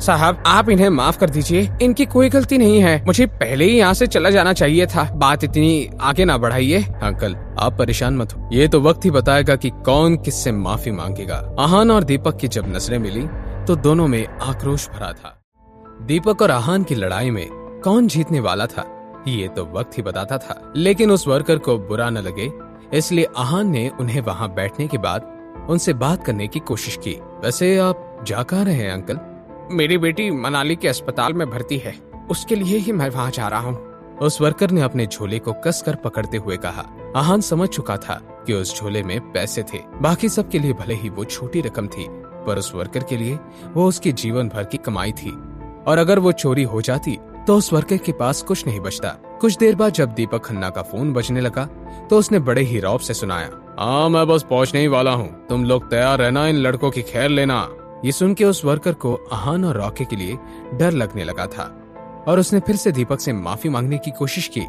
साहब आप इन्हें माफ कर दीजिए, इनकी कोई गलती नहीं है, मुझे पहले ही यहाँ से चला जाना चाहिए था, बात इतनी आगे ना बढ़ाइए। अंकल आप परेशान मत हो, ये तो वक्त ही बताएगा कि कौन किससे माफी मांगेगा। आहान और दीपक की जब नजरें मिली तो दोनों में आक्रोश भरा था। दीपक और आहान की लड़ाई में कौन जीतने वाला था ये तो वक्त ही बताता था, लेकिन उस वर्कर को बुरा न लगे इसलिए आहान ने उन्हें वहां बैठने के बाद उनसे बात करने की कोशिश की। वैसे आप जा कहाँ रहे हैं अंकल? मेरी बेटी मनाली के अस्पताल में भर्ती है, उसके लिए ही मैं वहाँ जा रहा हूँ। उस वर्कर ने अपने झोले को कसकर पकड़ते हुए कहा। आहान समझ चुका था कि उस झोले में पैसे थे, बाकी सब के लिए भले ही वो छोटी रकम थी, पर उस वर्कर के लिए वो उसकी जीवन भर की कमाई थी, और अगर वो चोरी हो जाती तो उस वर्कर के पास कुछ नहीं बचता। कुछ देर बाद जब दीपक खन्ना का फोन बजने लगा तो उसने बड़े ही रौब से सुनाया, हाँ मैं बस पहुंचने ही वाला हूँ, तुम लोग तैयार रहना, इन लड़कों की खैर लेना। ये सुन के उस वर्कर को आहान और रॉकी के लिए डर लगने लगा था और उसने फिर से दीपक से माफी मांगने की कोशिश की,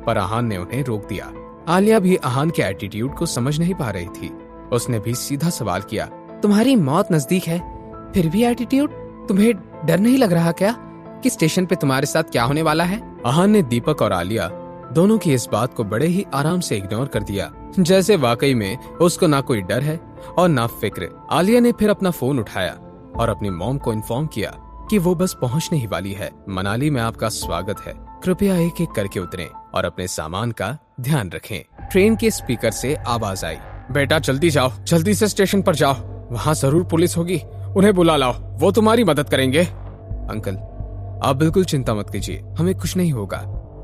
पर आहान ने उन्हें रोक दिया। आलिया भी आहान के एटीट्यूड को समझ नहीं पा रही थी। उसने भी सीधा सवाल किया, तुम्हारी मौत नजदीक है फिर भी एटीट्यूड, तुम्हें डर नहीं लग रहा क्या कि स्टेशन पे तुम्हारे साथ क्या होने वाला है? आहान ने दीपक और आलिया दोनों की इस बात को बड़े ही आराम से इग्नोर कर दिया, जैसे वाकई में उसको ना कोई डर है और ना फिक्र। आलिया ने फिर अपना फोन उठाया और अपनी मॉम को इन्फॉर्म किया कि वो बस पहुंचने ही वाली है। मनाली में आपका स्वागत है, कृपया एक एक करके उतरें और अपने सामान का ध्यान रखें। ट्रेन के स्पीकर से आवाज आई, बेटा जल्दी जाओ, जल्दी से स्टेशन पर जाओ, वहाँ जरूर पुलिस होगी, उन्हें बुला लाओ, वो तुम्हारी मदद करेंगे। अंकल आप बिल्कुल चिंता मत कीजिए, हमें कुछ नहीं होगा,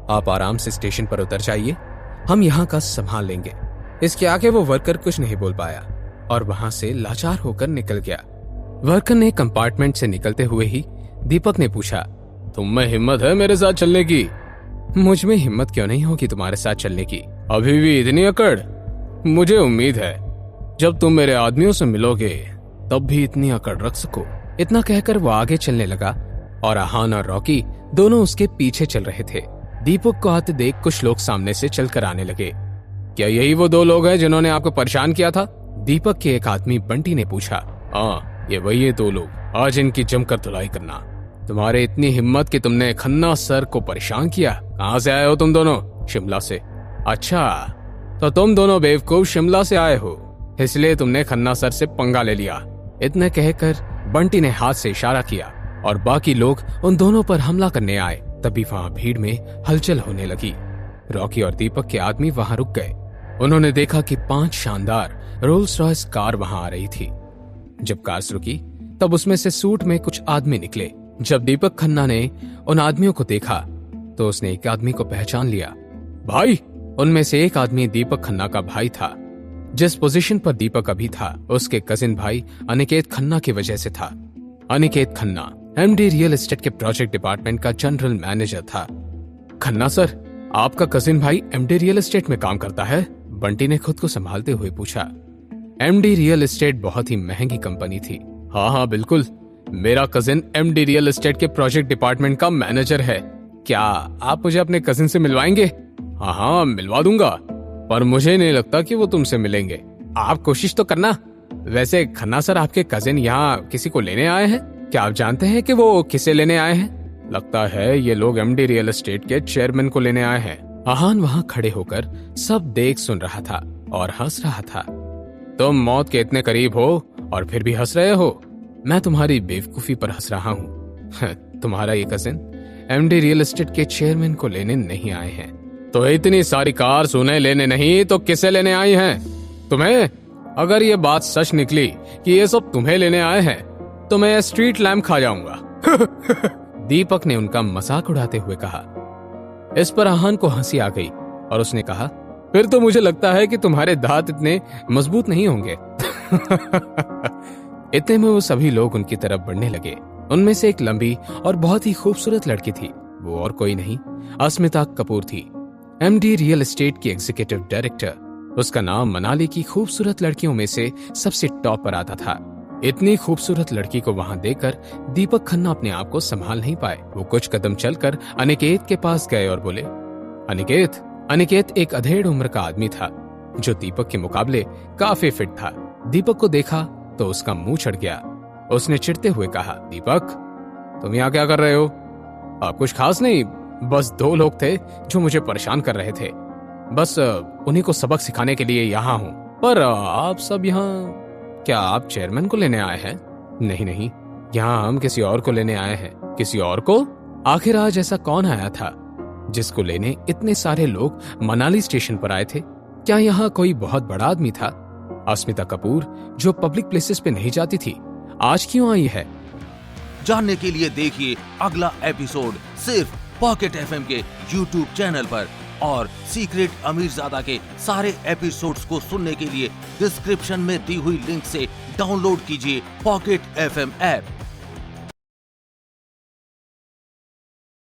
आप आराम से स्टेशन पर उतर जाइए, हम यहाँ का संभाल लेंगे। इसके आगे वो वर्कर कुछ नहीं बोल पाया और वहाँ से लाचार होकर निकल गया। वर्कर ने कंपार्टमेंट से निकलते हुए ही दीपक ने पूछा, तुम में हिम्मत है मेरे साथ चलने की? मुझ में हिम्मत क्यों नहीं होगी तुम्हारे साथ चलने की, अभी भी इतनी अकड़? मुझे उम्मीद है जब तुम मेरे आदमियों से मिलोगे तब भी इतनी अकड़ रख सको। इतना कहकर वो आगे चलने लगा और आहान और रॉकी दोनों उसके पीछे चल रहे थे। दीपक को आते देख कुछ लोग सामने से चलकर आने लगे। क्या यही वो दो लोग हैं जिन्होंने आपको परेशान किया था? दीपक के एक आदमी बंटी ने पूछा। हाँ ये वही है दो लोग, आज इनकी जमकर धुलाई करना। तुम्हारे इतनी हिम्मत कि तुमने खन्ना सर को परेशान किया? कहाँ से आए हो तुम दोनों? शिमला से। अच्छा तो तुम दोनों बेवकूफ शिमला से आए हो, इसलिए तुमने खन्ना सर से पंगा ले लिया। इतने कहकर बंटी ने हाथ से इशारा किया और बाकी लोग उन दोनों पर हमला करने आए। तभी वहां भीड़ में हलचल होने लगी। रॉकी और दीपक के आदमी वहां रुक गए। उन्होंने देखा कि 5 शानदार रोल्स रॉयस कार वहां आ रही थी। जब कार रुकी तब उसमें से सूट में कुछ आदमी निकले। जब दीपक खन्ना ने उन आदमियों को देखा तो उसने एक आदमी को पहचान लिया। भाई, उनमें से एक आदमी दीपक खन्ना का भाई था। जिस पोजीशन पर दीपक अभी था उसके कजिन भाई अनिकेत खन्ना की वजह से था। Aniket Khanna MD real estate के प्रोजेक्ट डिपार्टमेंट का जनरल मैनेजर था। खन्ना सर, आपका कजिन भाई एमडी रियल एस्टेट में काम करता है? बंटी ने खुद को संभालते हुए पूछा। एमडी रियल एस्टेट बहुत ही महंगी कंपनी थी। हाँ हाँ बिल्कुल, मेरा कजिन एमडी रियल एस्टेट के प्रोजेक्ट डिपार्टमेंट का मैनेजर है। क्या आप मुझे अपने कजिन से मिलवाएंगे? हाँ हाँ मिलवा दूंगा, पर मुझे नहीं लगता कि वो तुमसे मिलेंगे। आप कोशिश तो करना। वैसे खन्ना सर, आपके कजिन यहाँ किसी को लेने आए हैं? क्या आप जानते हैं कि वो किसे लेने आए हैं? लगता है ये लोग एमडी रियल एस्टेट के चेयरमैन को लेने आए हैं। आहान वहाँ खड़े होकर सब देख सुन रहा था और हंस रहा था। तुम मौत के इतने करीब हो और फिर भी हंस रहे हो? मैं तुम्हारी बेवकूफी पर हंस रहा हूँ। तुम्हारा ये कजिन एमडी रियल एस्टेट के चेयरमैन को लेने नहीं आए हैं। तो इतनी सारी कार उन्हें लेने नहीं तो किसे लेने आई हैं? तुम्हें? अगर ये बात सच निकली कि ये सब तुम्हें लेने आए हैं तो मैं स्ट्रीट लैम्प खा जाऊंगा। दीपक ने उनका मजाक उड़ाते हुए कहा। इस पर आहान को हंसी आ गई और उसने कहा, फिर तो मुझे लगता है कि तुम्हारे दांत इतने मजबूत नहीं होंगे। इतने में वो सभी लोग उनकी तरफ बढ़ने लगे। उनमें से एक लंबी और बहुत ही खूबसूरत लड़की थी। वो और कोई नहीं, अस्मिता कपूर थी, एमडी रियल एस्टेट की एग्जीक्यूटिव डायरेक्टर। उसका नाम मनाली की खूबसूरत लड़कियों में से सबसे टॉप पर आता था। इतनी खूबसूरत लड़की को वहां देखकर दीपक खन्ना अपने आप को संभाल नहीं पाए। वो कुछ कदम चलकर अनिकेत के पास गए और बोले, अनिकेत। अनिकेत एक अधेड़ उम्र का आदमी था जो दीपक के मुकाबले काफी फिट था। दीपक को देखा तो उसका मुंह चढ़ गया। उसने चिढ़ते हुए कहा, दीपक तुम यहाँ क्या कर रहे हो? कुछ खास नहीं, बस 2 लोग थे जो मुझे परेशान कर रहे थे। बस उन्हीं को सबक सिखाने के लिए यहाँ हूँ। पर आप सब यहाँ, क्या आप चेयरमैन को लेने आए हैं? नहीं नहीं, यहाँ हम किसी और को लेने आए हैं। किसी और को? आखिर आज ऐसा कौन आया था जिसको लेने इतने सारे लोग मनाली स्टेशन पर आए थे? क्या यहाँ कोई बहुत बड़ा आदमी था? अस्मिता कपूर जो पब्लिक प्लेसेस पे नहीं जाती थी, आज क्यों आई है? जानने के लिए देखिए अगला एपिसोड सिर्फ पॉकेट एफएम के YouTube चैनल पर, और सीक्रेट अमीरजादा के सारे एपिसोड्स को सुनने के लिए डिस्क्रिप्शन में दी हुई लिंक से डाउनलोड कीजिए पॉकेट एफएम ऐप।